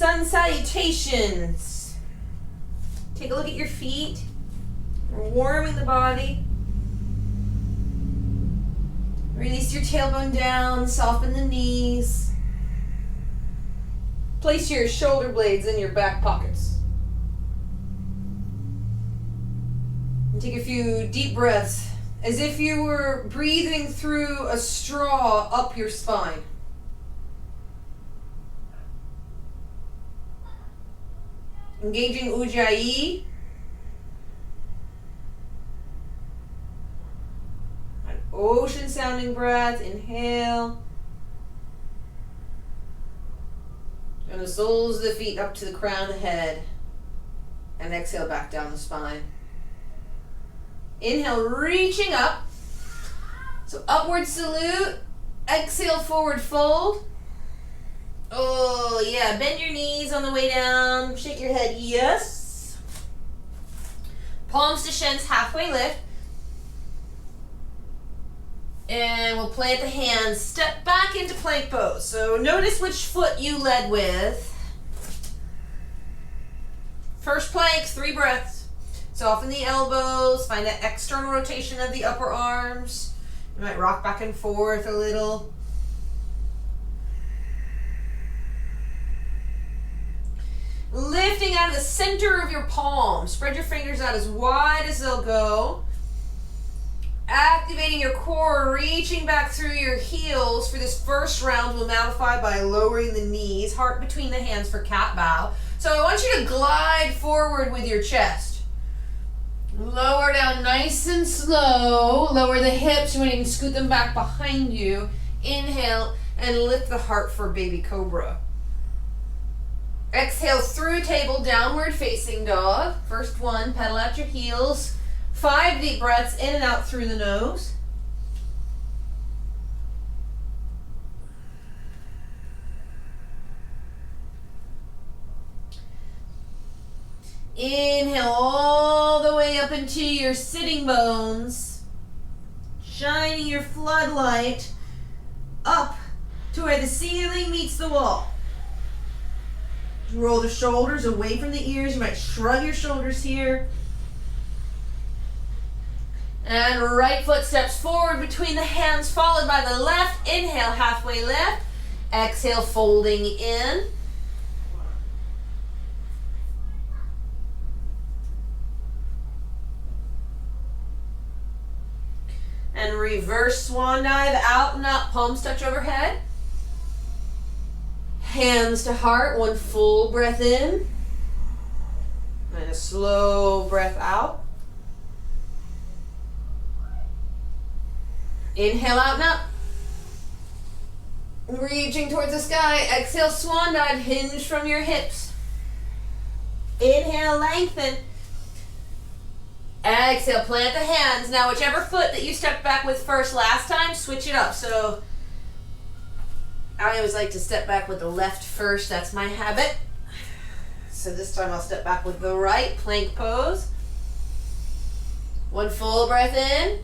sun salutations. Take a look at your feet. We're warming the body. Release your tailbone down, soften the knees. Place your shoulder blades in your back pockets. And take a few deep breaths as if you were breathing through a straw up your spine. Engaging Ujjayi. An ocean sounding breath. Inhale. And the soles of the feet up to the crown of the head. And exhale back down the spine. Inhale, reaching up. So upward salute. Exhale, forward fold. Oh, yeah. Bend your knees on the way down. Shake your head. Yes. Palms to shins, halfway lift. And we'll plant the hands. Step back into plank pose. So notice which foot you led with. First plank, 3 breaths. Soften the elbows. Find that external rotation of the upper arms. You might rock back and forth a little. Lifting out of the center of your palm. Spread your fingers out as wide as they'll go. Activating your core, reaching back through your heels for this first round. We'll modify by lowering the knees, heart between the hands for cat bow. So I want you to glide forward with your chest. Lower down nice and slow. Lower the hips. You want to even scoot them back behind you. Inhale and lift the heart for baby cobra. Exhale through table, downward facing dog. First one, pedal out your heels. 5 deep breaths in and out through the nose. Inhale all the way up into your sitting bones. Shining your floodlight up to where the ceiling meets the wall. Roll the shoulders away from the ears. You might shrug your shoulders here. And right foot steps forward between the hands, followed by the left. Inhale, halfway lift. Exhale, folding in. And reverse swan dive, out and up, palms touch overhead. Hands to heart, 1 full breath in. And a slow breath out. Inhale out and up. Reaching towards the sky. Exhale, swan dive, hinge from your hips. Inhale, lengthen. Exhale, plant the hands. Now, whichever foot that you stepped back with first last time, switch it up. So, I always like to step back with the left first. That's my habit. So this time I'll step back with the right, plank pose. 1 full breath in.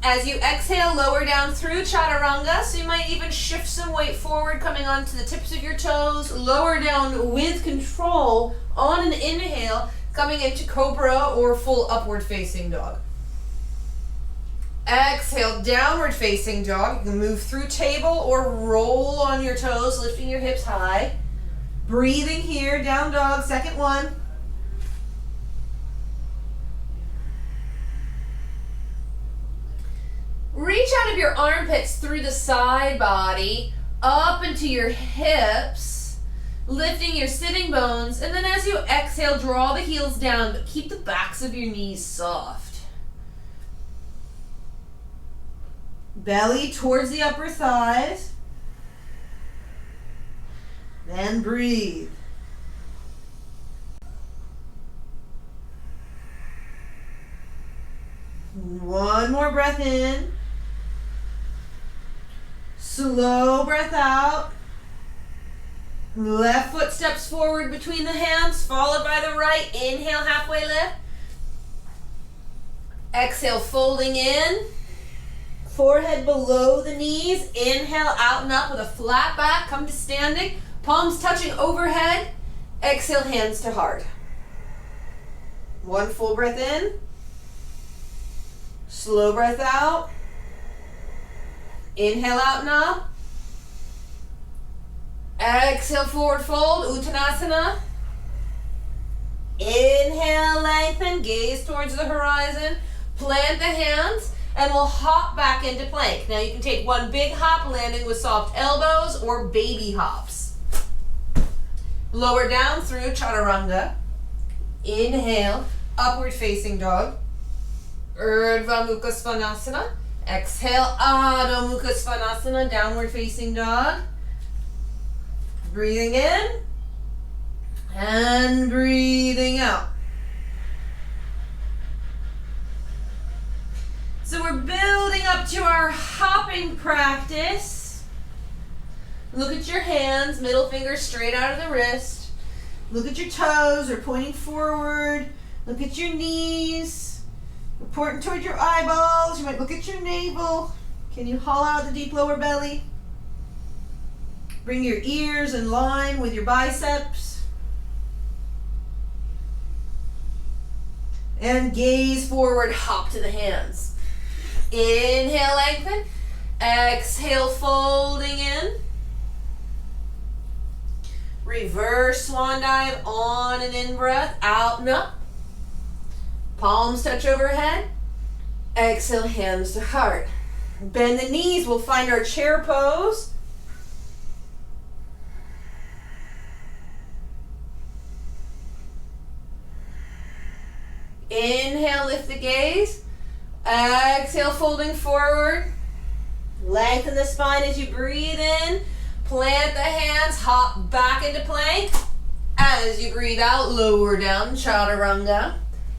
As you exhale, lower down through chaturanga. So you might even shift some weight forward, coming onto the tips of your toes. Lower down with control on an inhale, coming into cobra or full upward facing dog. Exhale, downward facing dog. You can move through table or roll on your toes, lifting your hips high. Breathing here, down dog, second one. Reach out of your armpits through the side body, up into your hips, lifting your sitting bones, and then as you exhale, draw the heels down, but keep the backs of your knees soft. Belly towards the upper thighs. Then breathe. One more breath in. Slow breath out. Left foot steps forward between the hands, followed by the right. Inhale, halfway lift. Exhale, folding in. Forehead below the knees. Inhale, out and up with a flat back. Come to standing. Palms touching overhead. Exhale, hands to heart. One full breath in. Slow breath out. Inhale out and up. Exhale, forward fold, Uttanasana. Inhale, lengthen, gaze towards the horizon. Plant the hands, and we'll hop back into plank. Now you can take one big hop, landing with soft elbows or baby hops. Lower down through Chaturanga. Inhale, upward facing dog. Urdhva Mukha Svanasana. Exhale, Adho Mukha Svanasana, downward facing dog. Breathing in and breathing out. So we're building up to our hopping practice. Look at your hands, middle finger straight out of the wrist. Look at your toes, they're pointing forward. Look at your knees, they're pointing toward your eyeballs. You might look at your navel. Can you hollow out the deep lower belly? Bring your ears in line with your biceps. And gaze forward, hop to the hands. Inhale, lengthen. Exhale, folding in. Reverse swan dive, on and in breath, out and up. Palms touch overhead. Exhale, hands to heart. Bend the knees, we'll find our chair pose. Inhale, lift the gaze. Exhale, folding forward. Lengthen the spine as you breathe in. Plant the hands, hop back into plank. As you breathe out, lower down, Chaturanga.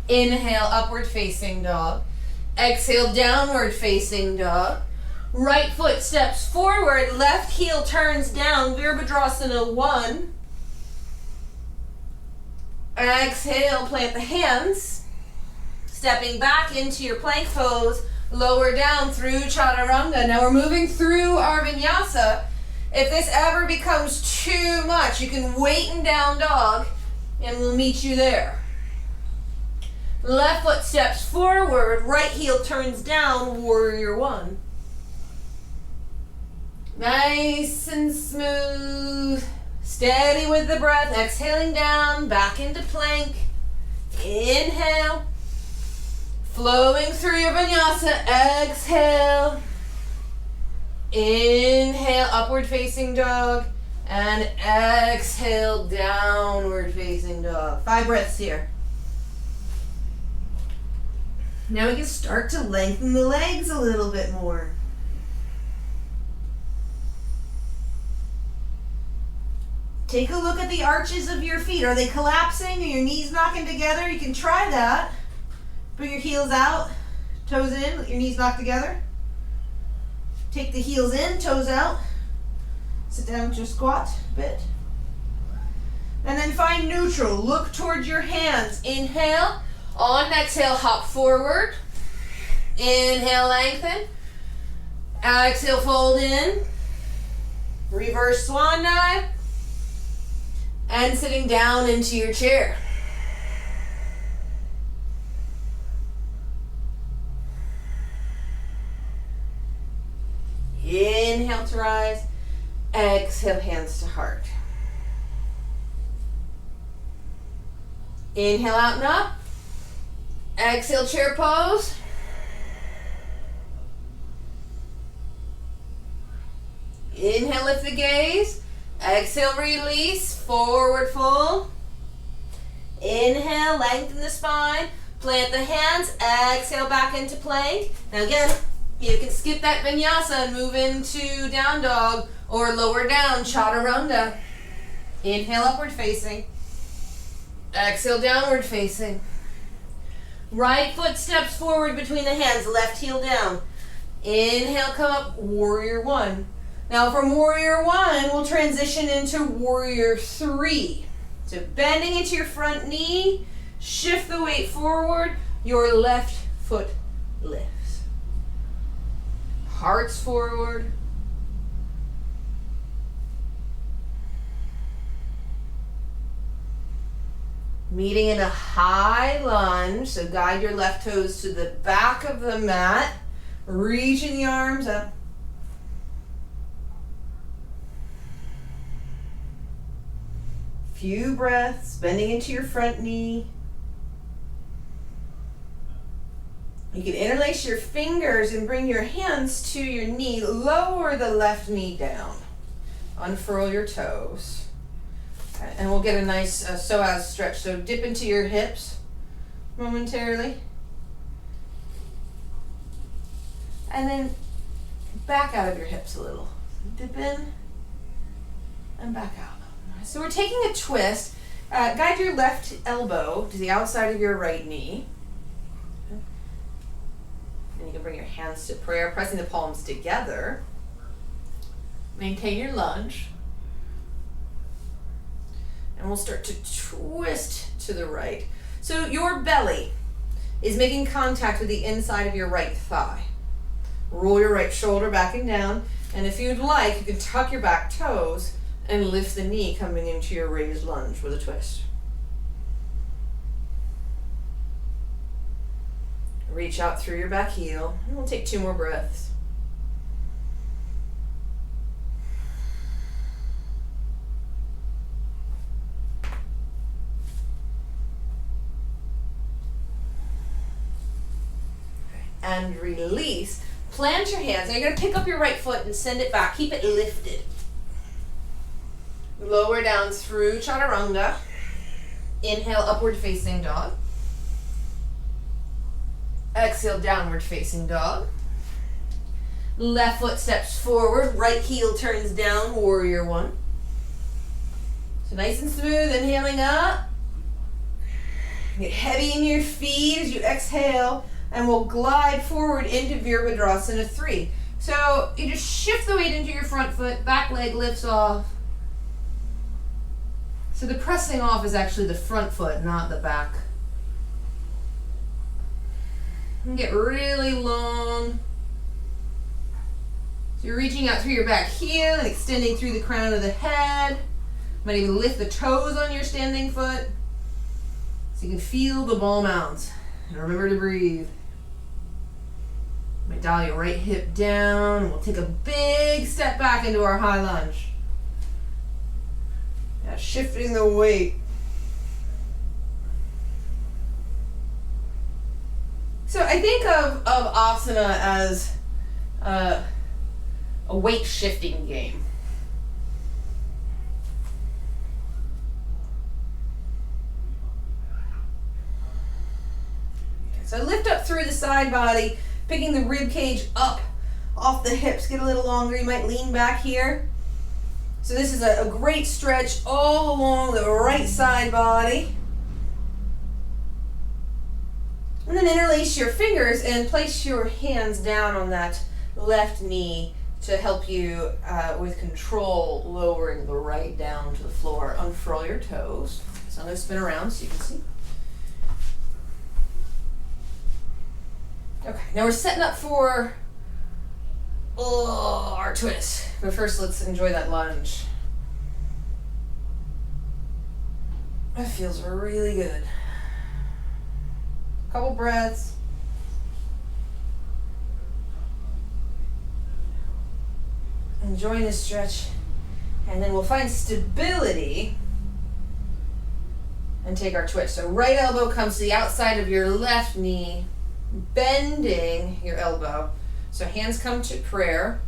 Inhale, upward facing dog. Exhale, downward facing dog. Right foot steps forward, left heel turns down, Virabhadrasana 1. Exhale, plant the hands. Stepping back into your plank pose, lower down through Chaturanga. Now we're moving through our Vinyasa. If this ever becomes too much, you can wait in down dog and we'll meet you there. Left foot steps forward, right heel turns down, Warrior 1. Nice and smooth. Steady with the breath, exhaling down, back into plank. Inhale. Flowing through your Vinyasa, exhale. Inhale, upward facing dog. And exhale, downward facing dog. 5 breaths here. Now we can start to lengthen the legs a little bit more. Take a look at the arches of your feet. Are they collapsing? Are your knees knocking together? You can try that. Bring your heels out, toes in, let your knees knock together. Take the heels in, toes out. Sit down to squat a bit. And then find neutral. Look towards your hands. Inhale. On exhale, hop forward. Inhale, lengthen. Exhale, fold in. Reverse swan dive. And sitting down into your chair. Inhale to rise. Exhale, hands to heart. Inhale out and up. Exhale, chair pose. Inhale, lift the gaze. Exhale, release, forward fold. Inhale, lengthen the spine. Plant the hands, exhale back into plank. Now again, you can skip that Vinyasa and move into down dog or lower down, Chaturanga. Inhale, upward facing. Exhale, downward facing. Right foot steps forward between the hands, left heel down. Inhale, come up, Warrior 1. Now from Warrior 1, we'll transition into Warrior 3. So bending into your front knee, shift the weight forward, your left foot lifts. Hearts forward. Meeting in a high lunge, so guide your left toes to the back of the mat, reaching the arms up. Few breaths, bending into your front knee. You can interlace your fingers and bring your hands to your knee. Lower the left knee down. Unfurl your toes. Okay, and we'll get a nice psoas stretch. So dip into your hips momentarily. And then back out of your hips a little. Dip in and back out. So we're taking a twist. Guide your left elbow to the outside of your right knee. And you can bring your hands to prayer, pressing the palms together. Maintain your lunge. And we'll start to twist to the right. So your belly is making contact with the inside of your right thigh. Roll your right shoulder back and down. And if you'd like, you can tuck your back toes and lift the knee coming into your raised lunge with a twist. Reach out through your back heel. And we'll take 2 more breaths. And release. Plant your hands. Now you're going to pick up your right foot and send it back. Keep it lifted. Lower down through chaturanga. Inhale, upward facing dog. Exhale, downward facing dog. Left foot steps forward. Right heel turns down, warrior one. So nice and smooth, inhaling up. Get heavy in your feet as you exhale. And we'll glide forward into Virabhadrasana 3. So you just shift the weight into your front foot, back leg lifts off. So the pressing off is actually the front foot, not the back. And get really long. So you're reaching out through your back heel and extending through the crown of the head. Might even lift the toes on your standing foot. So you can feel the ball mounds. And remember to breathe. Might dial your right hip down, and we'll take a big step back into our high lunge. Yeah, shifting the weight. So I think of asana as a weight shifting game. So lift up through the side body, picking the rib cage up off the hips. Get a little longer. You might lean back here. So this is a great stretch all along the right side body. And then interlace your fingers and place your hands down on that left knee to help you with control, lowering the right down to the floor. Unfurl your toes. So I'm going to spin around so you can see. Okay, now we're setting up for our twist. But first, let's enjoy that lunge. That feels really good. Couple breaths. Enjoying this stretch. And then we'll find stability and take our twist. So right elbow comes to the outside of your left knee, bending your elbow. So hands come to prayer,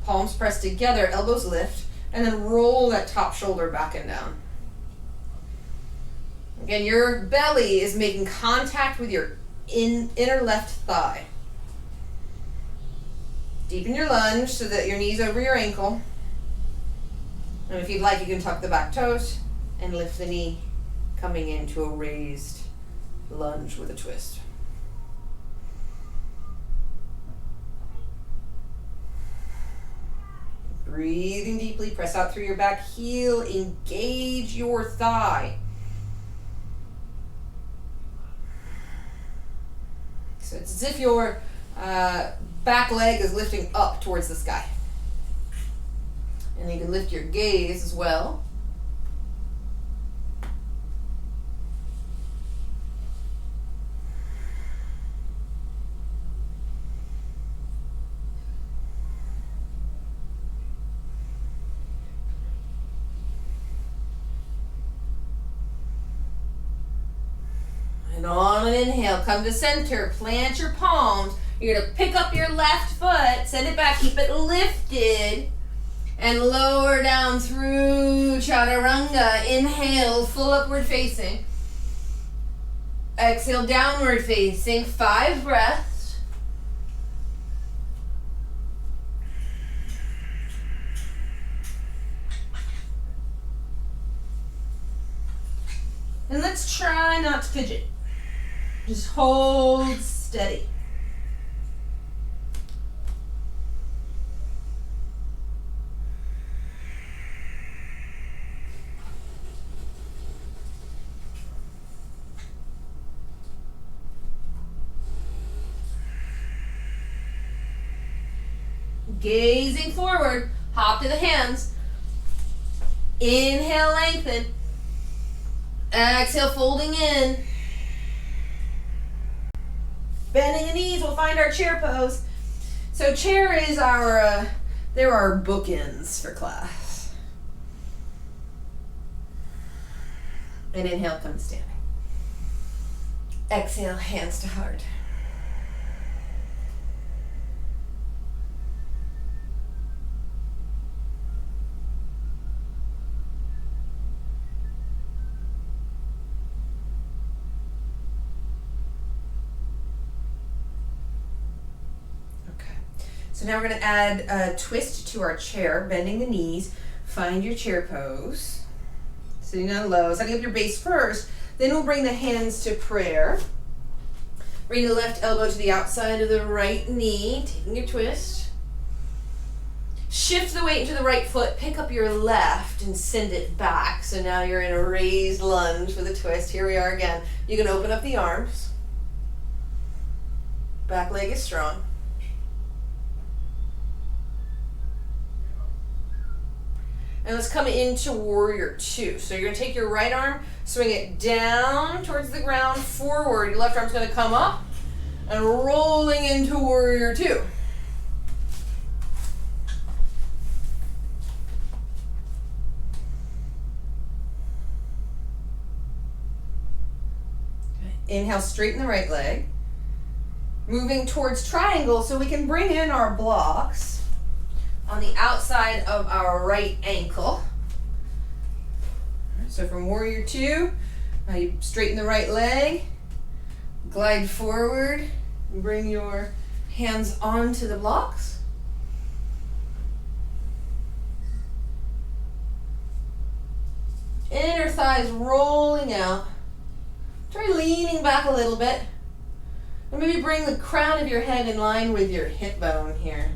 palms pressed together, elbows lift, and then roll that top shoulder back and down. Again, your belly is making contact with your inner left thigh. Deepen your lunge so that your knee's over your ankle. And if you'd like, you can tuck the back toes and lift the knee, coming into a raised lunge with a twist. Breathing deeply, press out through your back heel, engage your thigh. So it's as if your back leg is lifting up towards the sky. And you can lift your gaze as well. Inhale, come to center, plant your palms. You're gonna pick up your left foot, send it back, keep it lifted, and lower down through chaturanga. Inhale, full upward facing. Exhale, downward facing, 5 breaths. And let's try not to fidget. Just hold steady. Gazing forward, hop to the hands. Inhale, lengthen. Exhale, folding in. Bending the knees, we'll find our chair pose. So chair is there are bookends for class. And inhale, come to standing. Exhale, hands to heart. So now we're going to add a twist to our chair, bending the knees. Find your chair pose. Sitting down low, setting up your base first. Then we'll bring the hands to prayer. Bring the left elbow to the outside of the right knee, taking your twist. Shift the weight into the right foot, pick up your left and send it back. So now you're in a raised lunge with a twist. Here we are again. You can open up the arms. Back leg is strong. And let's come into warrior 2. So you're going to take your right arm, swing it down towards the ground, forward. Your left arm's going to come up and rolling into warrior 2. Okay. Inhale, straighten the right leg. Moving towards triangle so we can bring in our blocks on the outside of our right ankle. So from warrior 2, now you straighten the right leg, glide forward, and bring your hands onto the blocks. Inner thighs rolling out. Try leaning back a little bit. And maybe bring the crown of your head in line with your hip bone here.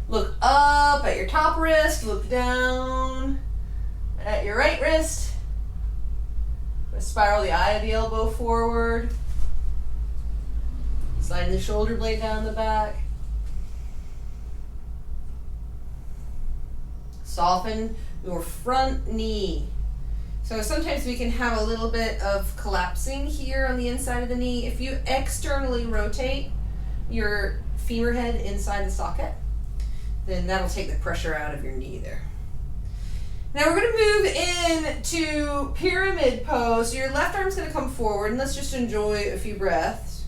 Look up at your top wrist, look down at your right wrist. Spiral the eye of the elbow forward. Slide the shoulder blade down the back. Soften your front knee. So sometimes we can have a little bit of collapsing here on the inside of the knee. If you externally rotate your femur head inside the socket, then that'll take the pressure out of your knee there. Now we're going to move into pyramid pose. So your left arm's going to come forward, and let's just enjoy a few breaths.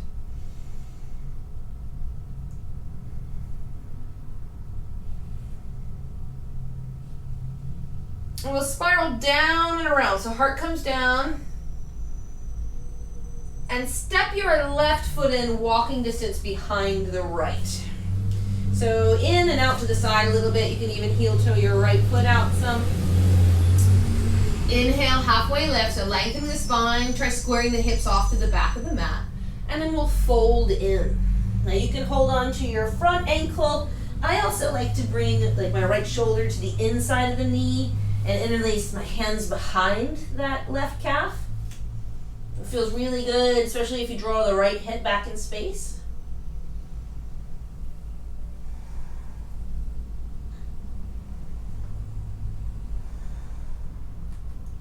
And we'll spiral down and around. So heart comes down. And step your left foot in walking distance behind the right. So in and out to the side a little bit. You can even heel toe your right foot out some. Inhale, halfway lift, so lengthen the spine. Try squaring the hips off to the back of the mat. And then we'll fold in. Now you can hold on to your front ankle. I also like to bring my right shoulder to the inside of the knee and interlace my hands behind that left calf. It feels really good, especially if you draw the right hip back in space.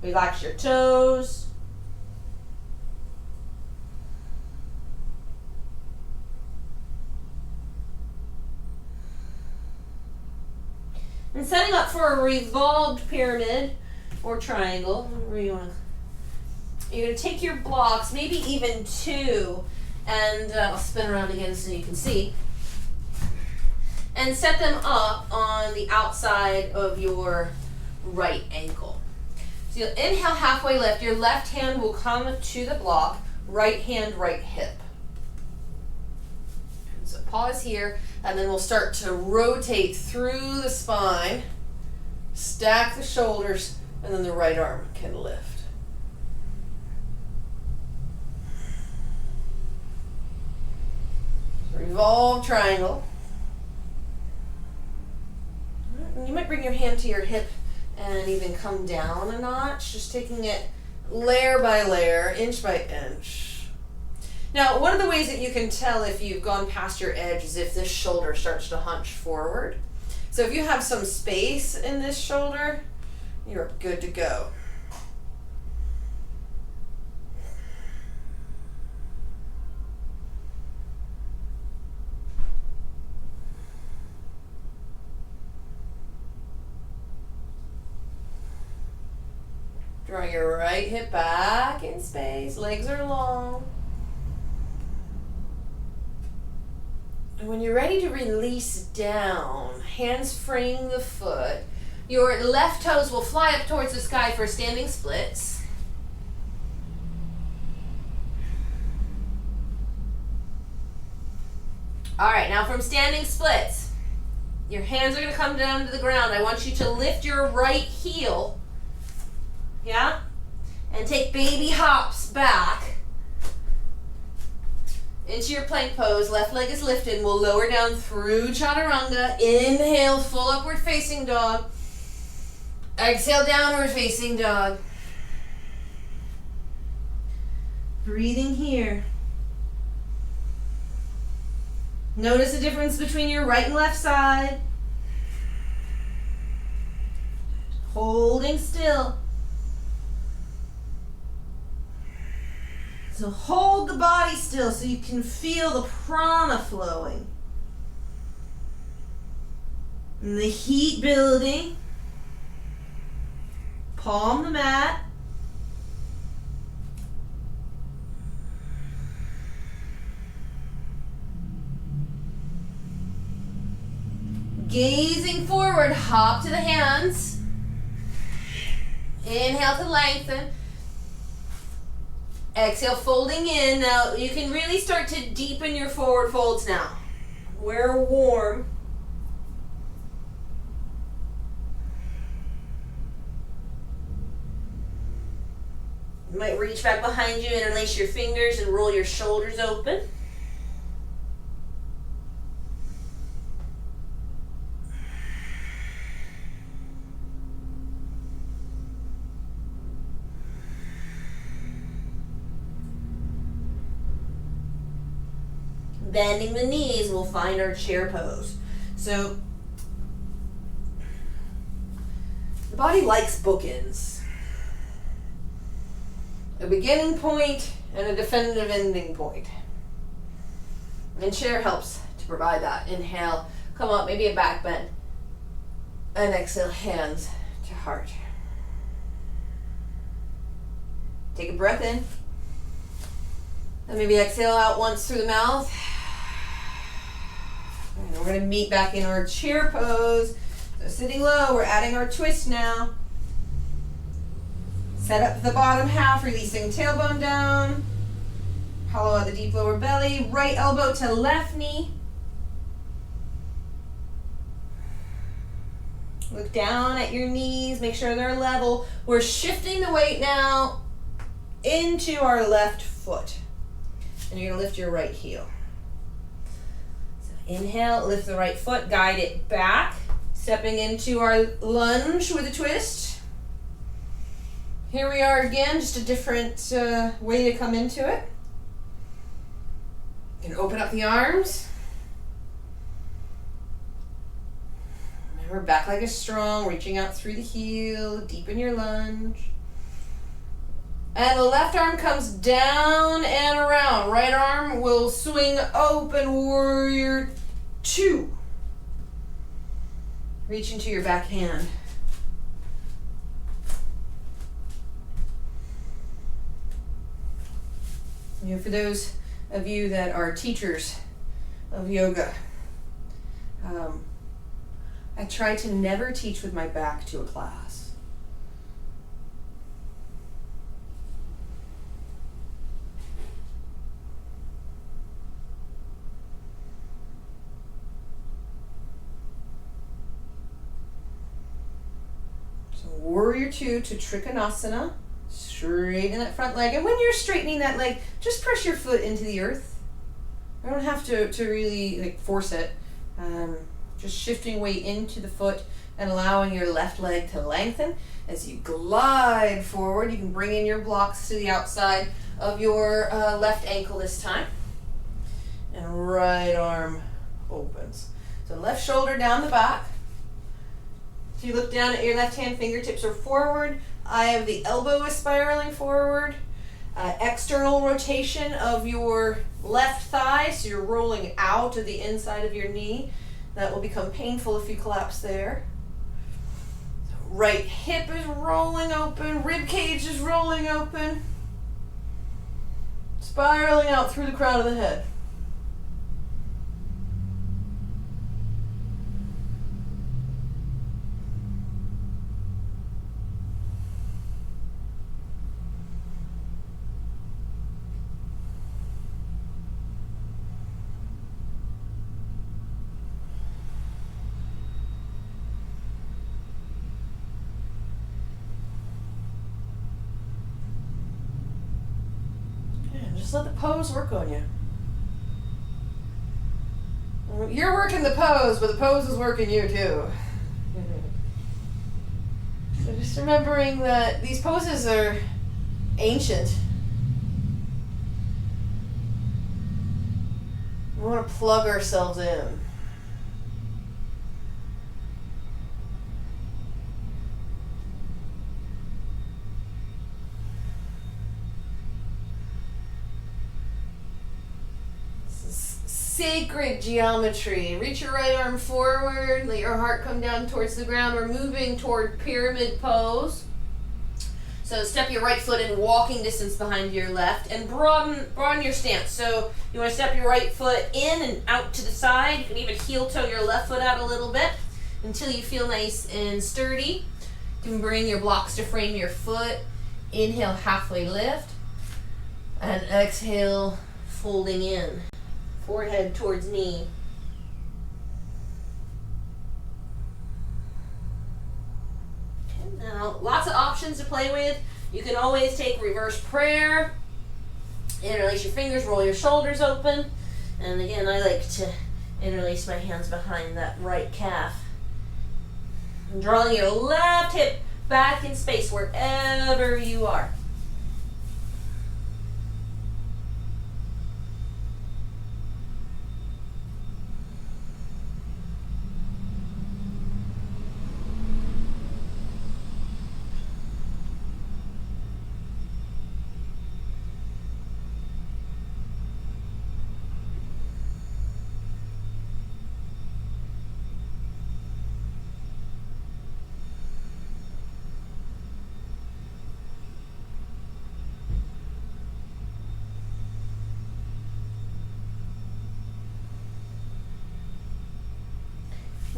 Relax your toes. And setting up for a revolved pyramid or triangle, wherever you want to. You're going to take your blocks, maybe even two, and I'll spin around again so you can see, and set them up on the outside of your right ankle. So you'll inhale, halfway lift. Your left hand will come to the block, right hand, right hip. And so pause here, and then we'll start to rotate through the spine, stack the shoulders, and then the right arm can lift. Revolve triangle. You might bring your hand to your hip and even come down a notch, just taking it layer by layer, inch by inch. Now, one of the ways that you can tell if you've gone past your edge is if this shoulder starts to hunch forward. So if you have some space in this shoulder, you're good to go. Draw your right hip back in space, legs are long. And when you're ready to release down, hands frame the foot, your left toes will fly up towards the sky for standing splits. All right, now from standing splits, your hands are going to come down to the ground. I want you to lift your right heel. Yeah? And take baby hops back into your plank pose. Left leg is lifted, and we'll lower down through chaturanga. Inhale, full upward facing dog. Exhale, downward facing dog. Breathing here. Notice the difference between your right and left side. Holding still. So hold the body still so you can feel the prana flowing. And the heat building. Palm the mat. Gazing forward, hop to the hands. Inhale to lengthen. Exhale, folding in. Now you can really start to deepen your forward folds now. We're warm. You might reach back behind you, interlace your fingers, and roll your shoulders open. Bending the knees, we'll find our chair pose. So, the body likes bookends. A beginning point and a definitive ending point. And chair helps to provide that. Inhale, come up, maybe a back bend. And exhale, hands to heart. Take a breath in. And maybe exhale out once through the mouth. And we're going to meet back in our chair pose. So sitting low, we're adding our twist now. Set up the bottom half, releasing tailbone down. Hollow out the deep lower belly. Right elbow to left knee. Look down at your knees, make sure they're level. We're shifting the weight now into our left foot. And you're going to lift your right heel. Inhale, lift the right foot, guide it back. Stepping into our lunge with a twist. Here we are again, just a different way to come into it. You can open up the arms. Remember, back leg is strong, reaching out through the heel, deepen your lunge. And the left arm comes down and around. Right arm will swing open, warrior 2. Reach into your back hand. For those of you that are teachers of yoga, I try to never teach with my back to a class. So warrior two to Trikonasana. Straighten that front leg. And when you're straightening that leg, just press your foot into the earth. I don't have to really force it. Just shifting weight into the foot and allowing your left leg to lengthen. As you glide forward, you can bring in your blocks to the outside of your left ankle this time. And right arm opens. So left shoulder down the back. So you look down at your left hand, fingertips are forward. Eye of the elbow is spiraling forward. External rotation of your left thigh, so you're rolling out of the inside of your knee. That will become painful if you collapse there. Right hip is rolling open, rib cage is rolling open. Spiraling out through the crown of the head. Just let the pose work on you. You're working the pose, but the pose is working you too. So just remembering that these poses are ancient. We want to plug ourselves in. Sacred geometry. Reach your right arm forward, let your heart come down towards the ground. We're moving toward pyramid pose. So step your right foot in walking distance behind your left and broaden your stance. So you want to step your right foot in and out to the side. You can even heel toe your left foot out a little bit until you feel nice and sturdy. You can bring your blocks to frame your foot. Inhale, halfway lift. And exhale, folding in. Forehead towards knee. Okay, now, lots of options to play with. You can always take reverse prayer. Interlace your fingers, roll your shoulders open. And again, I like to interlace my hands behind that right calf. And drawing your left hip back in space wherever you are.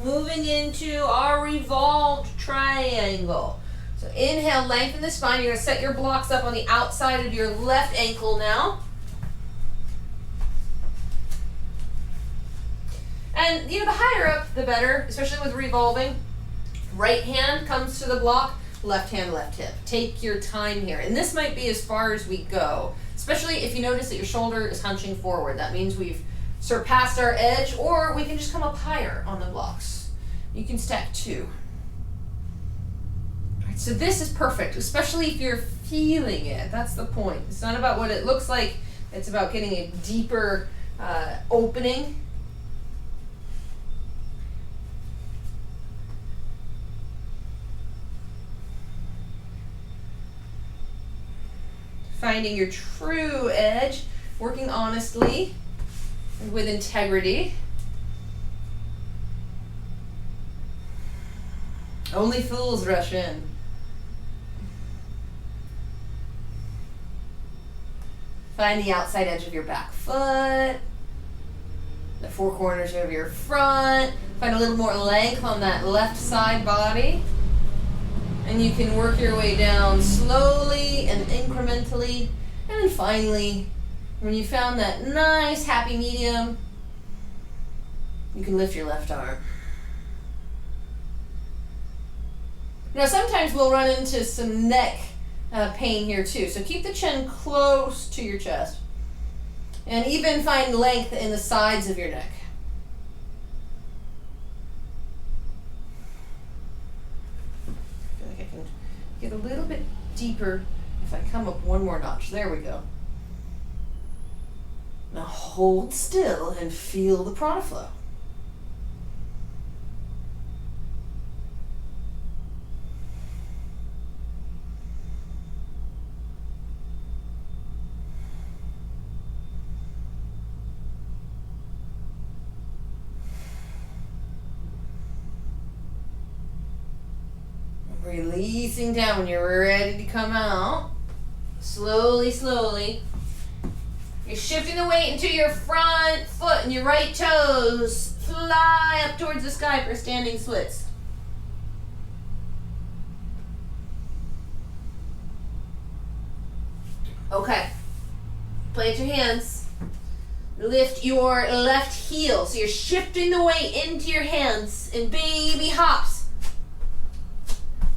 Moving into our revolved triangle. So inhale, lengthen the spine. You're going to set your blocks up on the outside of your left ankle now. And the higher up, the better, especially with revolving. Right hand comes to the block, left hand, left hip. Take your time here. And this might be as far as we go, especially if you notice that your shoulder is hunching forward. That means we've surpassed our edge, or we can just come up higher on the blocks. You can stack two. All right, so this is perfect, especially if you're feeling it. That's the point. It's not about what it looks like. It's about getting a deeper opening. Finding your true edge, working honestly and with integrity. Only fools rush in. Find the outside edge of your back foot, the four corners of your front. Find a little more length on that left side body. And you can work your way down slowly and incrementally. And then finally, when you found that nice happy medium, you can lift your left arm. Now sometimes we'll run into some neck pain here too. So keep the chin close to your chest. And even find length in the sides of your neck. I feel like I can get a little bit deeper if I come up one more notch. There we go. Now hold still and feel the prana flow. Releasing down when you're ready to come out. Slowly, slowly. You're shifting the weight into your front foot and your right toes. Fly up towards the sky for standing splits. Okay. Plant your hands. Lift your left heel. So you're shifting the weight into your hands in baby hops.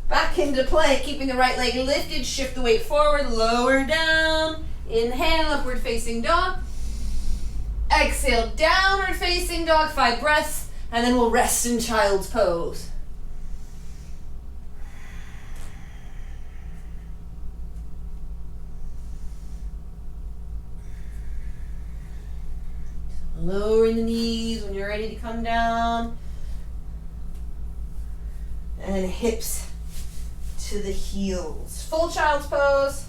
Back into plank, keeping the right leg lifted. Shift the weight forward, lower down. Inhale, upward facing dog. Exhale, downward facing dog. 5 breaths, and then we'll rest in child's pose. Lowering the knees when you're ready to come down. And hips to the heels. Full child's pose.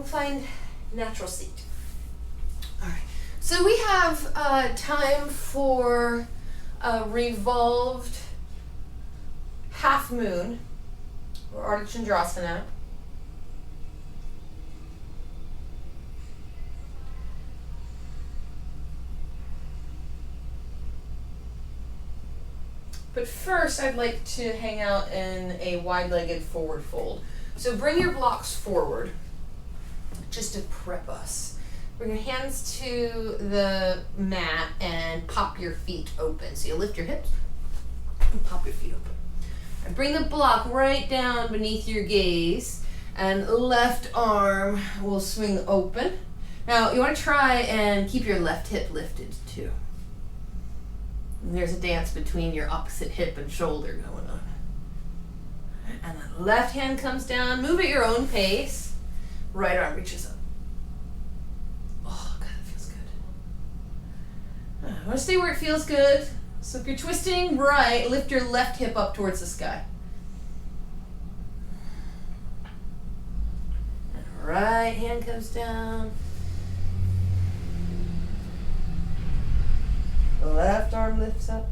Find natural seat. All right. So we have time for a revolved half moon or Ardha Chandrasana. But first, I'd like to hang out in a wide-legged forward fold. So bring your blocks forward. Just to prep us. Bring your hands to the mat and pop your feet open. So you lift your hips and pop your feet open. And bring the block right down beneath your gaze, and left arm will swing open. Now you want to try and keep your left hip lifted too. And there's a dance between your opposite hip and shoulder going on. And then left hand comes down. Move at your own pace. Right arm reaches up. Oh, God, that feels good. I want to stay where it feels good. So if you're twisting right, lift your left hip up towards the sky. And right hand comes down. Left arm lifts up.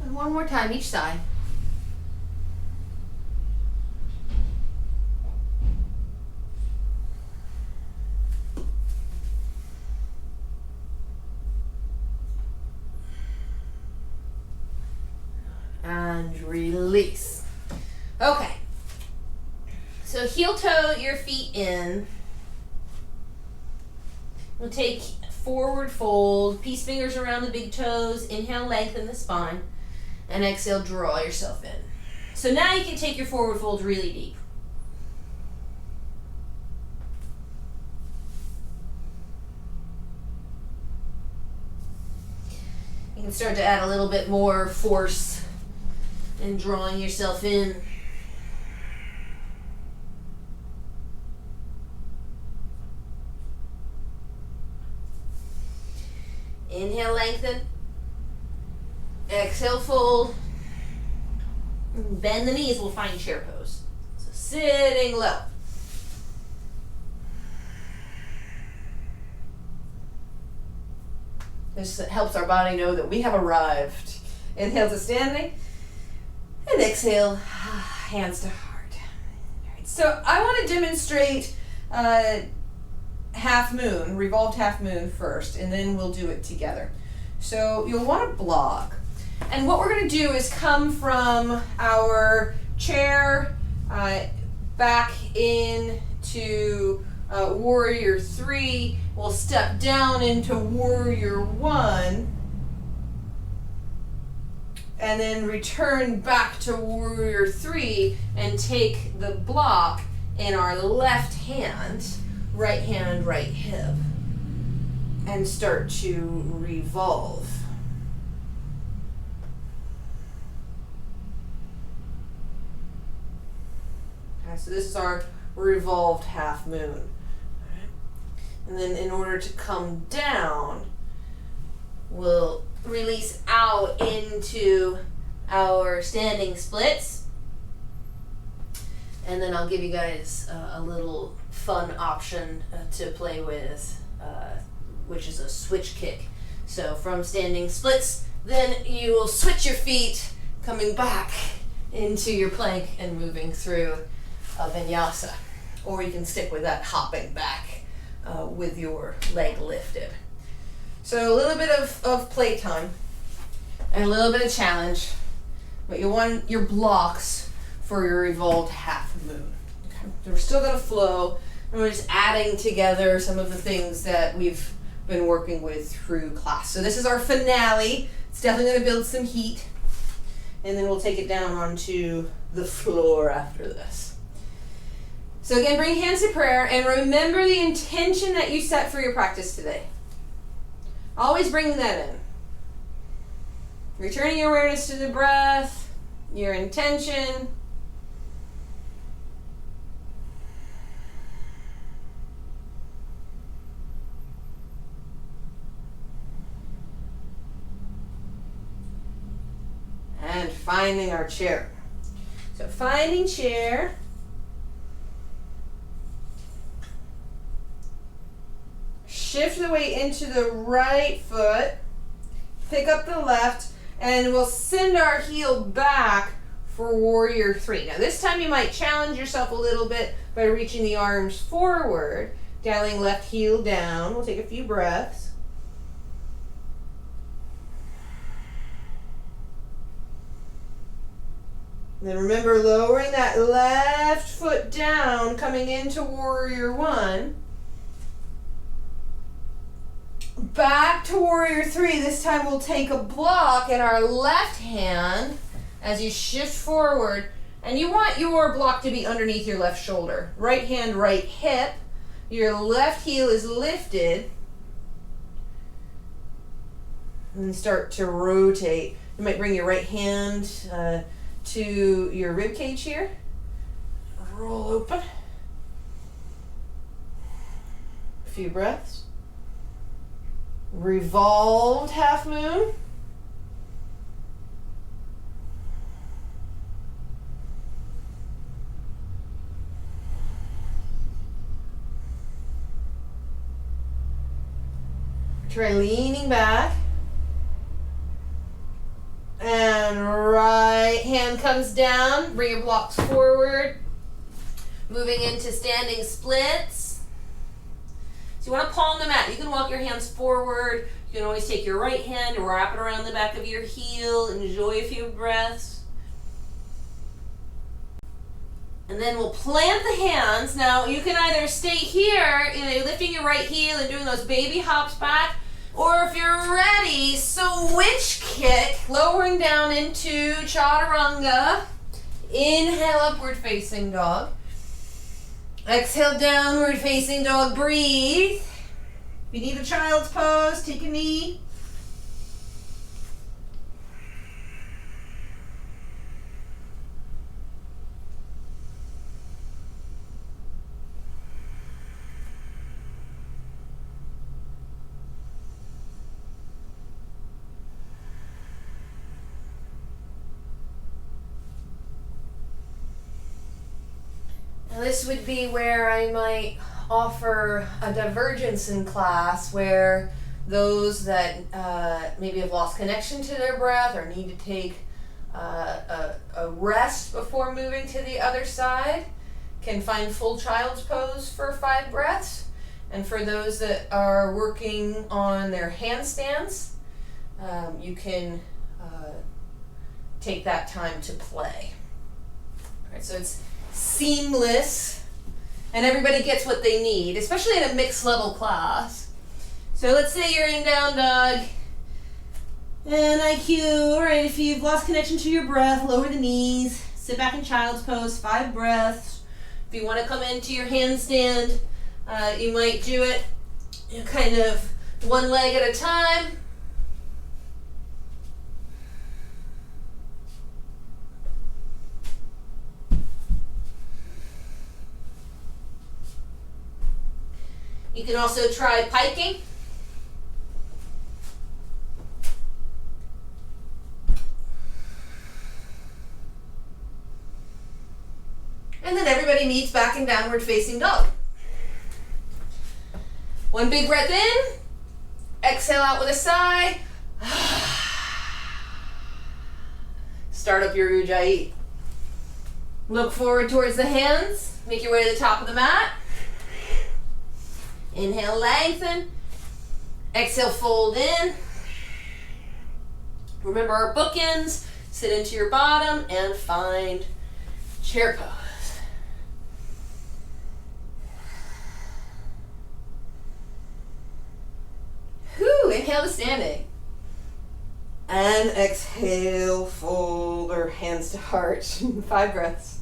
And one more time, each side. And release. Okay. So heel toe your feet in. We'll take forward fold, peace fingers around the big toes, inhale, lengthen the spine. And exhale, draw yourself in. So now you can take your forward fold really deep. can start to add a little bit more force and drawing yourself in. Inhale, lengthen. Exhale, fold. Bend the knees, we'll find chair pose. So sitting low. This helps our body know that we have arrived. Inhale to standing. And exhale, hands to heart. All right, so I want to demonstrate half moon, revolved half moon first, and then we'll do it together. So you'll want to block. And what we're going to do is come from our chair back into warrior 3. We'll step down into warrior 1. And then return back to warrior 3 and take the block in our left hand, right hip, and start to revolve. Okay, so this is our revolved half moon. All right. And then in order to come down, we'll release out into our standing splits. And then I'll give you guys a little fun option to play with, which is a switch kick. So from standing splits, then you will switch your feet, coming back into your plank and moving through a vinyasa. Or you can stick with that hopping back with your leg lifted. So a little bit of playtime and a little bit of challenge, but you want your blocks for your revolved half moon. Okay. So we're still gonna flow, and we're just adding together some of the things that we've been working with through class. So this is our finale. It's definitely gonna build some heat, and then we'll take it down onto the floor after this. So again, bring hands to prayer, and remember the intention that you set for your practice today. Always bringing that in. Returning your awareness to the breath, your intention. And finding our chair. So finding chair. Shift the weight into the right foot, pick up the left, and we'll send our heel back for warrior 3. Now this time you might challenge yourself a little bit by reaching the arms forward, dialing left heel down. We'll take a few breaths. And then remember lowering that left foot down, coming into warrior 1. Back to warrior 3. This time we'll take a block in our left hand as you shift forward, and you want your block to be underneath your left shoulder. Right hand, right hip. Your left heel is lifted. And start to rotate. You might bring your right hand to your rib cage here. Roll open. A few breaths. Revolved half moon. Try leaning back. And right hand comes down. Bring your blocks forward. Moving into standing splits. So you want to palm the mat. You can walk your hands forward. You can always take your right hand and wrap it around the back of your heel. Enjoy a few breaths. And then we'll plant the hands. Now you can either stay here, lifting your right heel and doing those baby hops back, or if you're ready, switch kick, lowering down into chaturanga. Inhale, upward facing dog. Exhale, downward facing dog. Breathe. If you need a child's pose, take a knee. Now this would be where I might offer a divergence in class where those that maybe have lost connection to their breath or need to take a rest before moving to the other side can find full child's pose for 5 breaths. And for those that are working on their handstands, you can take that time to play. All right, so it's seamless and everybody gets what they need, especially in a mixed level class. So let's say you're in down dog and IQ, all right, if you've lost connection to your breath, lower the knees, sit back in child's pose, 5 breaths. If you want to come into your handstand, you might do it kind of one leg at a time. You can also try piking. And then everybody meets back in downward facing dog. One big breath in, exhale out with a sigh. Start up your Ujjayi. Look forward towards the hands, make your way to the top of the mat. Inhale, lengthen. Exhale, fold in. Remember our bookends. Sit into your bottom and find chair pose. Whew, inhale to standing. And exhale, fold or hands to heart. 5 breaths.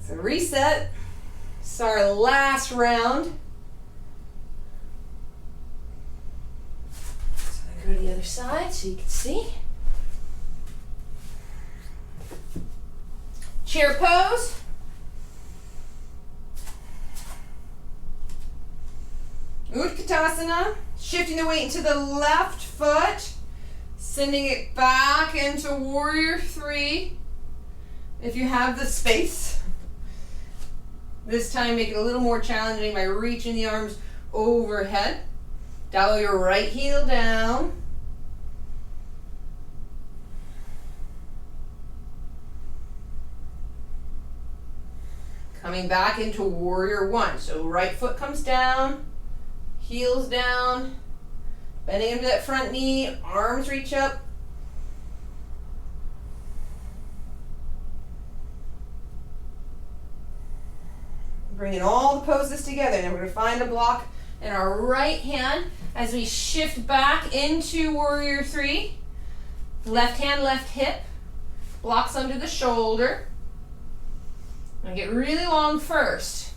So reset. It's our last round. So I'm going to go to the other side so you can see. Chair pose. Utkatasana. Shifting the weight into the left foot. Sending it back into Warrior 3. If you have the space. This time make it a little more challenging by reaching the arms overhead. Dial your right heel down. Coming back into Warrior 1. So right foot comes down, heels down, bending into that front knee, arms reach up. Bringing all the poses together. Now we're going to find a block in our right hand as we shift back into Warrior 3. Left hand, left hip. Blocks under the shoulder. Now get really long first.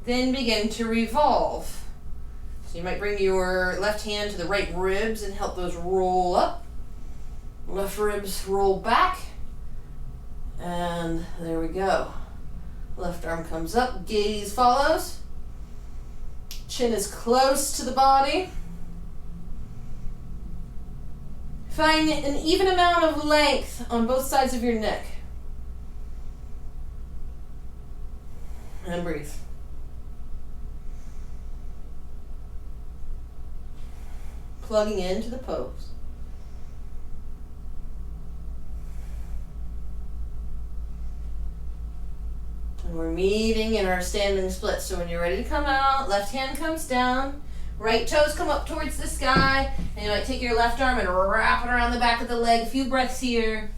Then begin to revolve. So you might bring your left hand to the right ribs and help those roll up. Left ribs roll back. And there we go. Left arm comes up, gaze follows. Chin is close to the body. Find an even amount of length on both sides of your neck. And breathe. Plugging into the pose. And we're meeting in our standing split. So when you're ready to come out, left hand comes down, right toes come up towards the sky, and you might take your left arm and wrap it around the back of the leg. A few breaths here.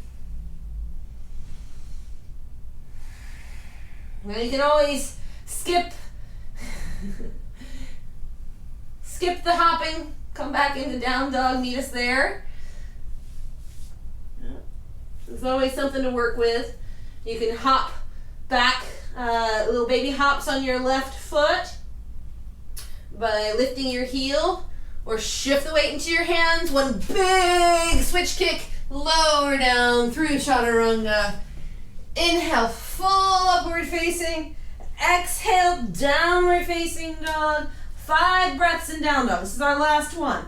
Now you can always skip the hopping, come back into down dog, meet us there. There's always something to work with. You can hop back, little baby hops on your left foot by lifting your heel, or shift the weight into your hands. One big switch kick, lower down through chaturanga. Inhale, full upward facing. Exhale, downward facing dog. 5 breaths in down dog. This is our last one.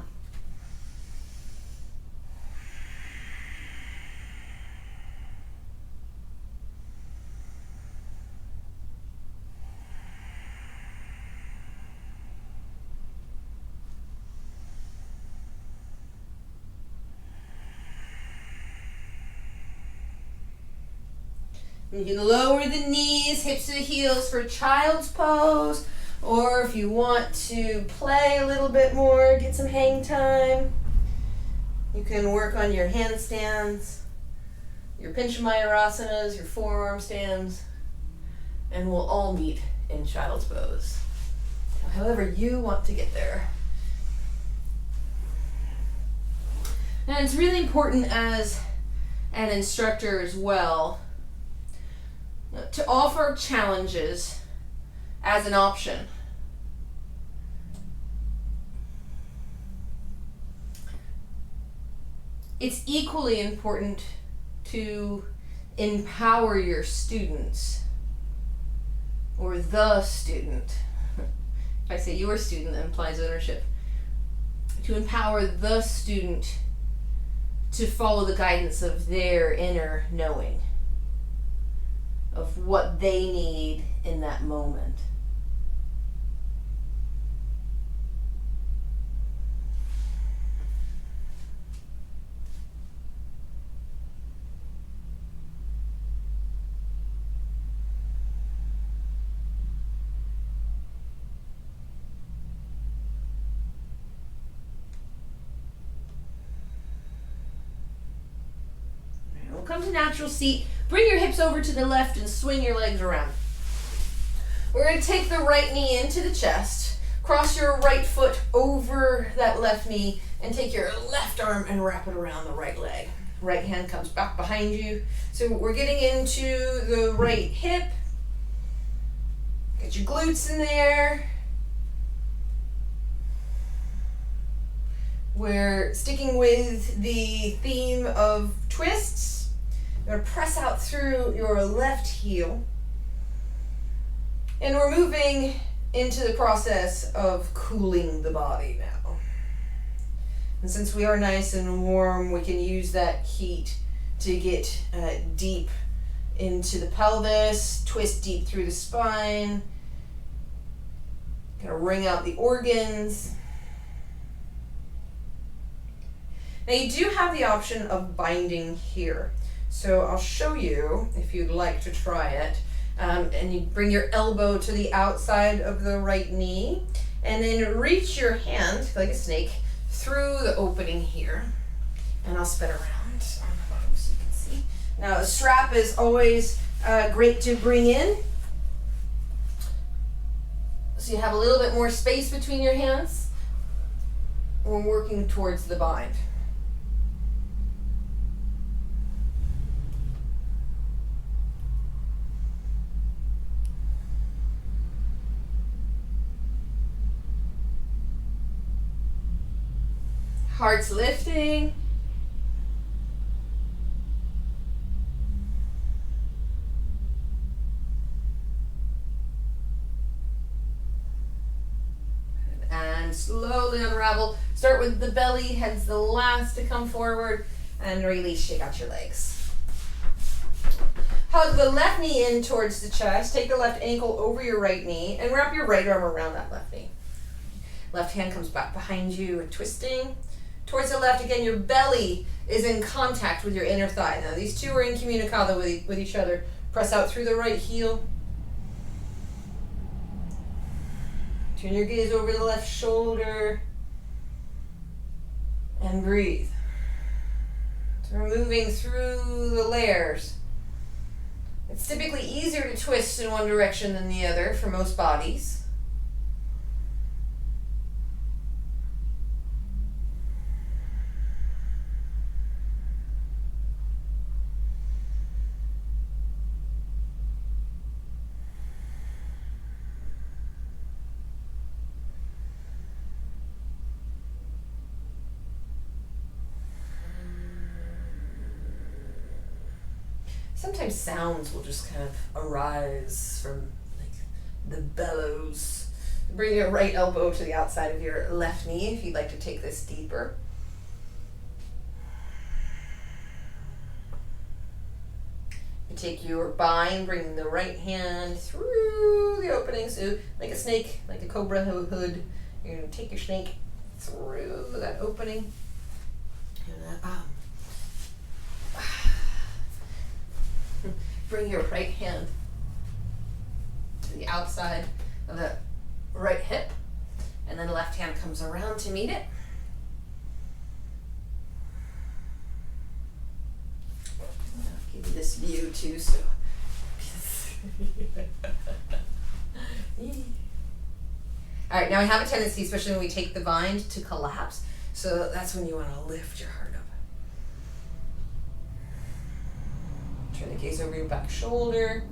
You can lower the knees, hips to the heels for child's pose, or if you want to play a little bit more, get some hang time, you can work on your handstands, your Pinchamayurasanas, your forearm stands, and we'll all meet in child's pose. However you want to get there. And it's really important as an instructor as well to offer challenges as an option. It's equally important to empower your students, or the student. If I say your student, that implies ownership. To empower the student to follow the guidance of their inner knowing of what they need in that moment. Come to natural seat. Bring your hips over to the left and swing your legs around. We're going to take the right knee into the chest. Cross your right foot over that left knee and take your left arm and wrap it around the right leg. Right hand comes back behind you. So we're getting into the right hip. Get your glutes in there. We're sticking with the theme of twists. You're going to press out through your left heel. And we're moving into the process of cooling the body now. And since we are nice and warm, we can use that heat to get deep into the pelvis, twist deep through the spine, kind of wring out the organs. Now you do have the option of binding here. So I'll show you if you'd like to try it. And you bring your elbow to the outside of the right knee and then reach your hand like a snake through the opening here. And I'll spin around so you can see. Now the strap is always great to bring in. So you have a little bit more space between your hands. We're working towards the bind. Heart's lifting. And slowly unravel. Start with the belly, head's the last to come forward, and release, shake out your legs. Hug the left knee in towards the chest, take the left ankle over your right knee, and wrap your right arm around that left knee. Left hand comes back behind you and twisting. Towards the left, again, your belly is in contact with your inner thigh. Now, these two are incommunicado with each other. Press out through the right heel. Turn your gaze over the left shoulder. And breathe. So we're moving through the layers. It's typically easier to twist in one direction than the other for most bodies. Sometimes sounds will just kind of arise from like the bellows. Bring your right elbow to the outside of your left knee if you'd like to take this deeper. You take your bind, bring the right hand through the opening, so like a snake, like a cobra hood. You're going to take your snake through that opening. And bring your right hand to the outside of the right hip, and then left hand comes around to meet it. I'll give you this view too, so. All right, now we have a tendency, especially when we take the bind, to collapse. So that's when you want to lift your heart up. Turn the gaze over your back shoulder.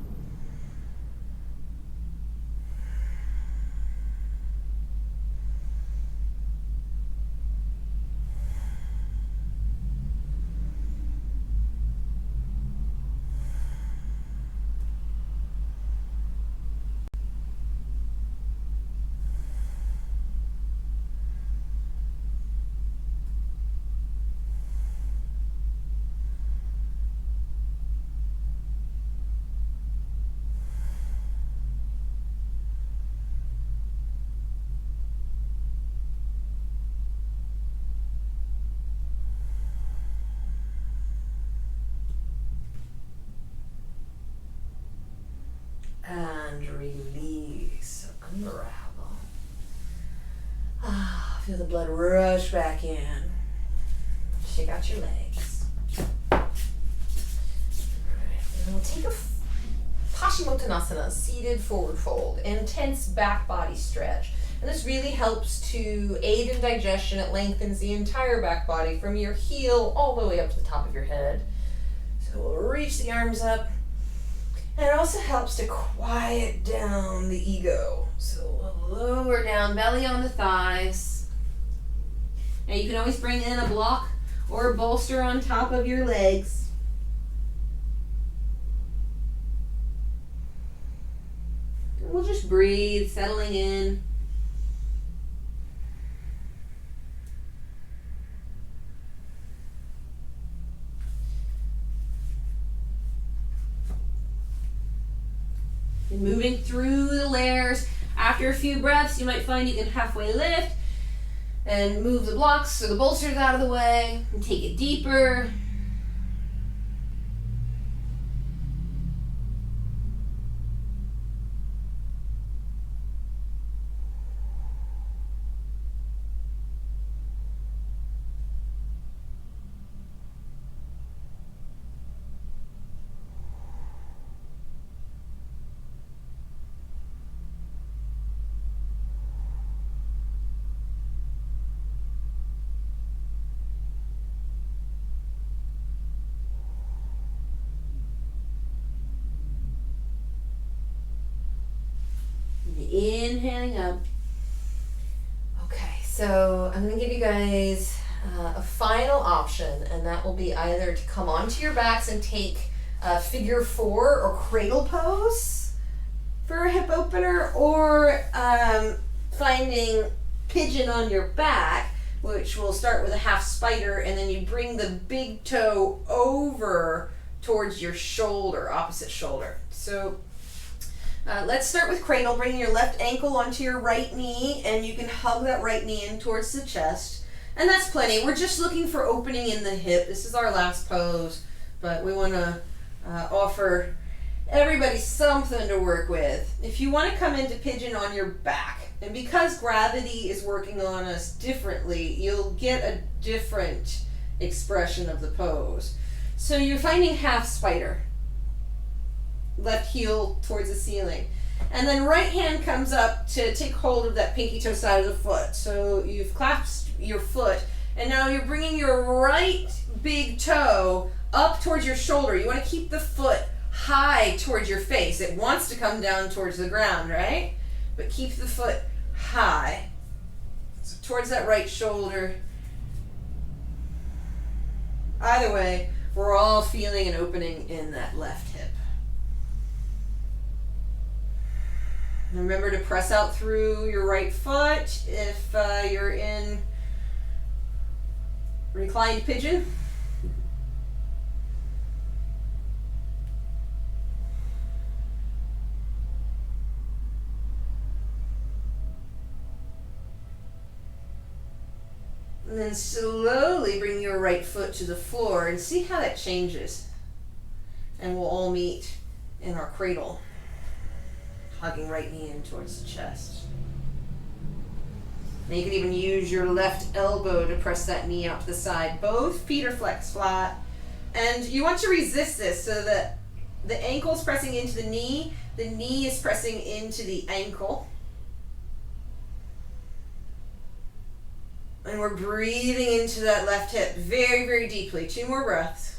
And release, unravel. Feel the blood rush back in. Shake out your legs. All right, and we'll take a Paschimottanasana, seated forward fold, intense back body stretch. And this really helps to aid in digestion. It lengthens the entire back body from your heel all the way up to the top of your head. So we'll reach the arms up. And it also helps to quiet down the ego. So we'll lower down, belly on the thighs. Now you can always bring in a block or a bolster on top of your legs. And we'll just breathe, settling in. And moving through the layers. After a few breaths, you might find you can halfway lift and move the blocks or the bolsters out of the way and take it deeper. Inhaling up. Okay, so I'm going to give you guys a final option, and that will be either to come onto your backs and take figure 4 or cradle pose for a hip opener, or finding pigeon on your back, which will start with a half spider, and then you bring the big toe over towards your shoulder, opposite shoulder. So let's start with cradle. Bring your left ankle onto your right knee, and you can hug that right knee in towards the chest. And that's plenty. We're just looking for opening in the hip. This is our last pose, but we want to offer everybody something to work with. If you want to come into pigeon on your back, and because gravity is working on us differently, you'll get a different expression of the pose. So you're finding half spider. Left heel towards the ceiling. And then right hand comes up to take hold of that pinky toe side of the foot. So you've clasped your foot, and now you're bringing your right big toe up towards your shoulder. You want to keep the foot high towards your face. It wants to come down towards the ground, right? But keep the foot high. So towards that right shoulder. Either way, we're all feeling an opening in that left hip. Remember to press out through your right foot if you're in reclined pigeon. And then slowly bring your right foot to the floor and see how that changes. And we'll all meet in our cradle, hugging right knee in towards the chest. Now you can even use your left elbow to press that knee out to the side. Both feet are flexed flat. And you want to resist this so that the ankle is pressing into the knee is pressing into the ankle. And we're breathing into that left hip very, very deeply. 2 more breaths.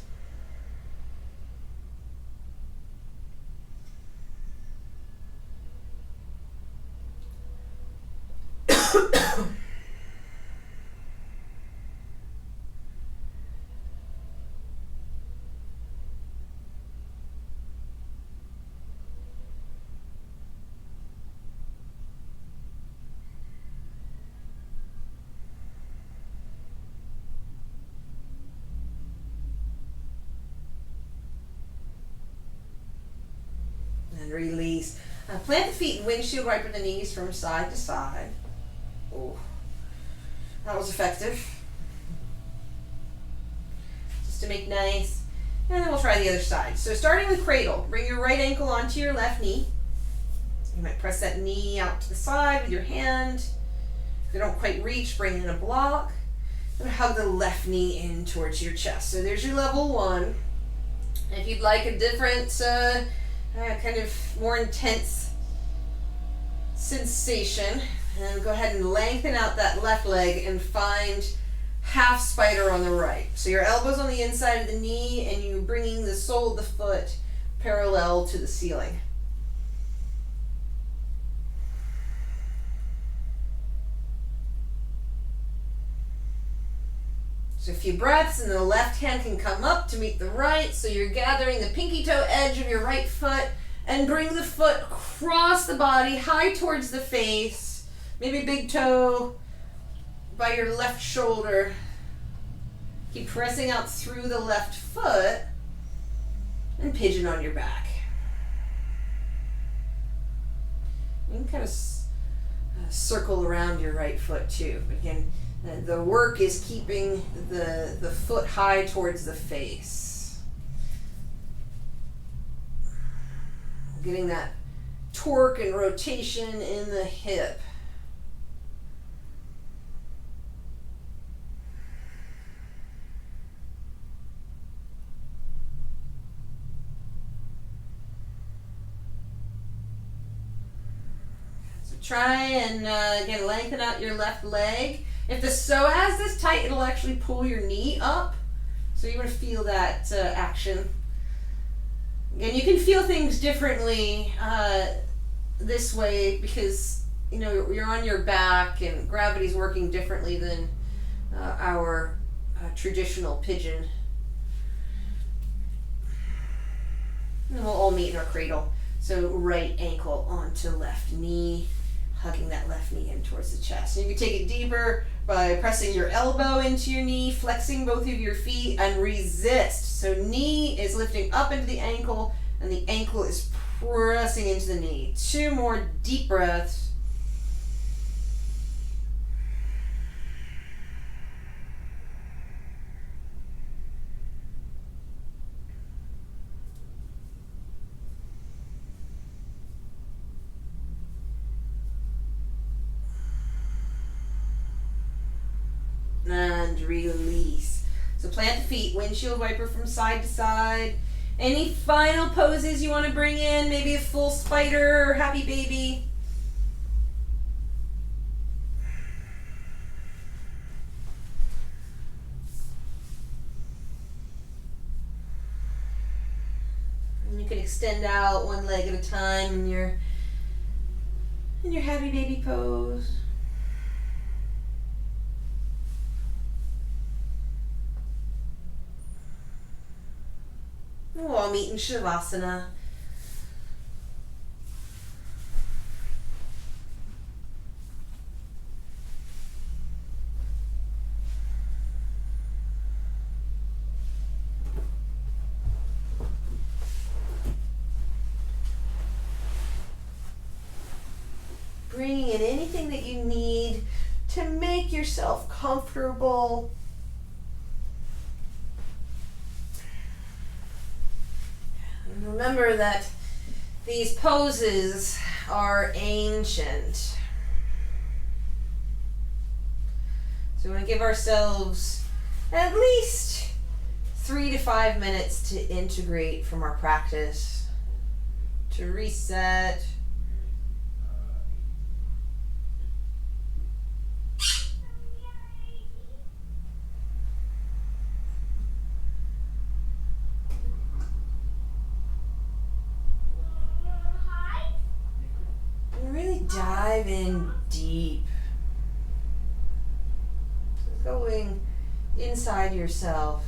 And release. Plant the feet and windshield wiper the knees from side to side. Oh, that was effective. Just to make nice. And then we'll try the other side. So starting with cradle, bring your right ankle onto your left knee. You might press that knee out to the side with your hand. If you don't quite reach, bring in a block. And hug the left knee in towards your chest. So there's your level 1. If you'd like a different kind of more intense sensation, and go ahead and lengthen out that left leg and find half spider on the right. So your elbows on the inside of the knee and you bringing the sole of the foot parallel to the ceiling. So a few breaths, and the left hand can come up to meet the right. So you're gathering the pinky toe edge of your right foot and bring the foot across the body, high towards the face. Maybe big toe by your left shoulder. Keep pressing out through the left foot and pigeon on your back. You can kind of circle around your right foot too. Again, the work is keeping the foot high towards the face. Getting that torque and rotation in the hip. So try and again lengthen out your left leg. If the psoas is tight, it'll actually pull your knee up. So you want to feel that action. Again, you can feel things differently this way because you're on your back and gravity's working differently than our traditional pigeon. And we'll all meet in our cradle. So right ankle onto left knee, hugging that left knee in towards the chest. And you can take it deeper by pressing your elbow into your knee, flexing both of your feet, and resist. So knee is lifting up into the ankle, and the ankle is pressing into the knee. 2 more deep breaths. And release. So plant the feet, windshield wiper from side to side. Any final poses you want to bring in? Maybe a full spider or happy baby. And you can extend out one leg at a time in your happy baby pose. We'll all meet in Shavasana. Bringing in anything that you need to make yourself comfortable. Remember that These poses are ancient. So we want to give ourselves at least 3 to 5 minutes to integrate from our practice, to reset. And really dive in deep. Going inside yourself.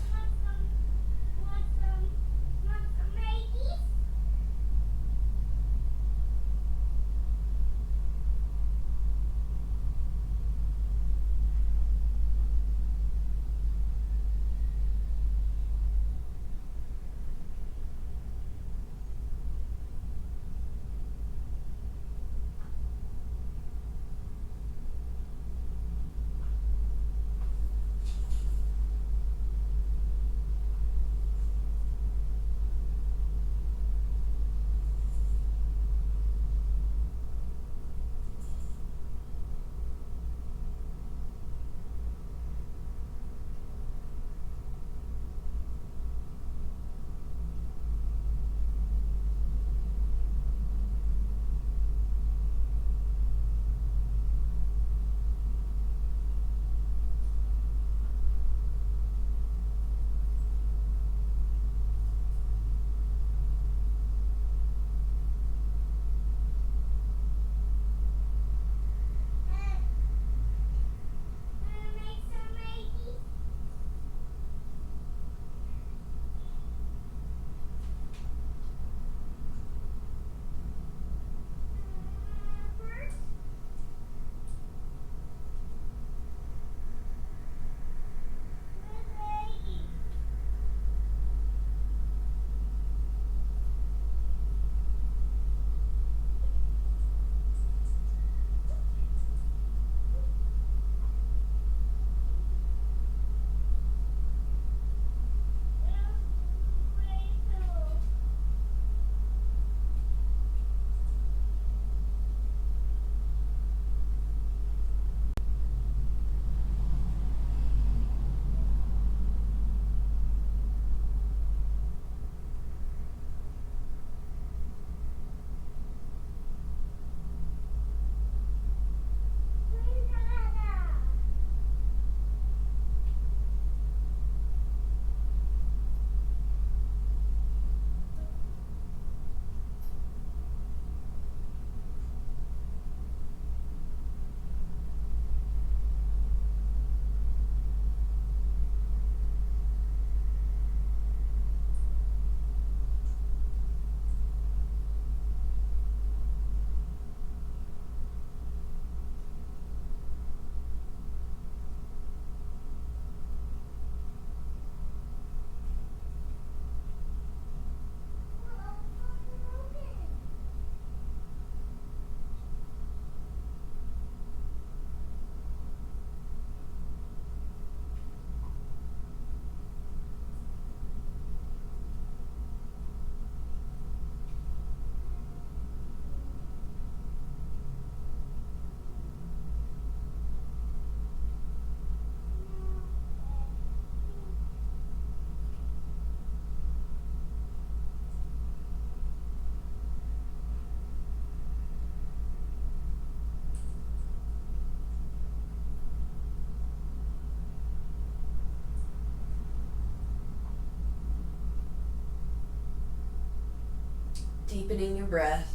Deepening your breath.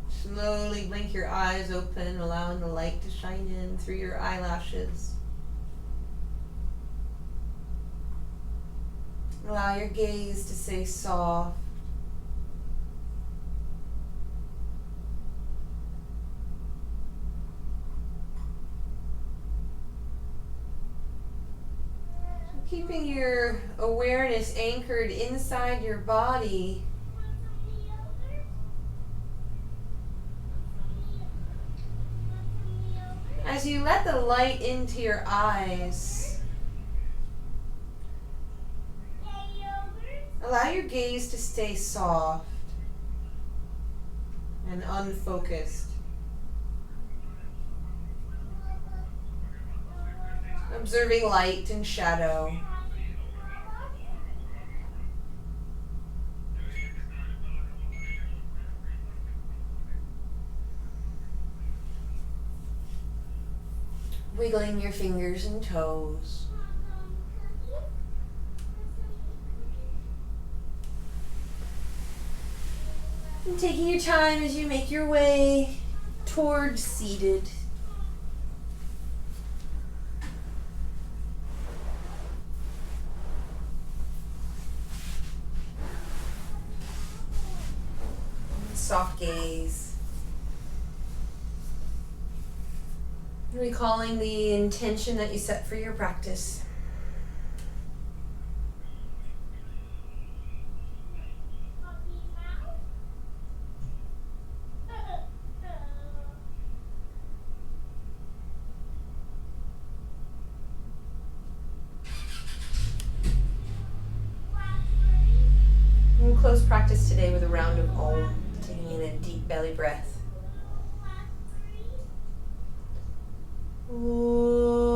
Slowly blink your eyes open, allowing the light to shine in through your eyelashes. Allow your gaze to stay soft. Keeping your awareness anchored inside your body. As you let the light into your eyes, Allow your gaze to stay soft and unfocused. Observing light and shadow. Wiggling your fingers and toes. And taking your time as you make your way towards seated. Soft gaze. Recalling the intention that you set for your practice. We'll close practice today with a round of Om, taking in a deep belly breath. Om.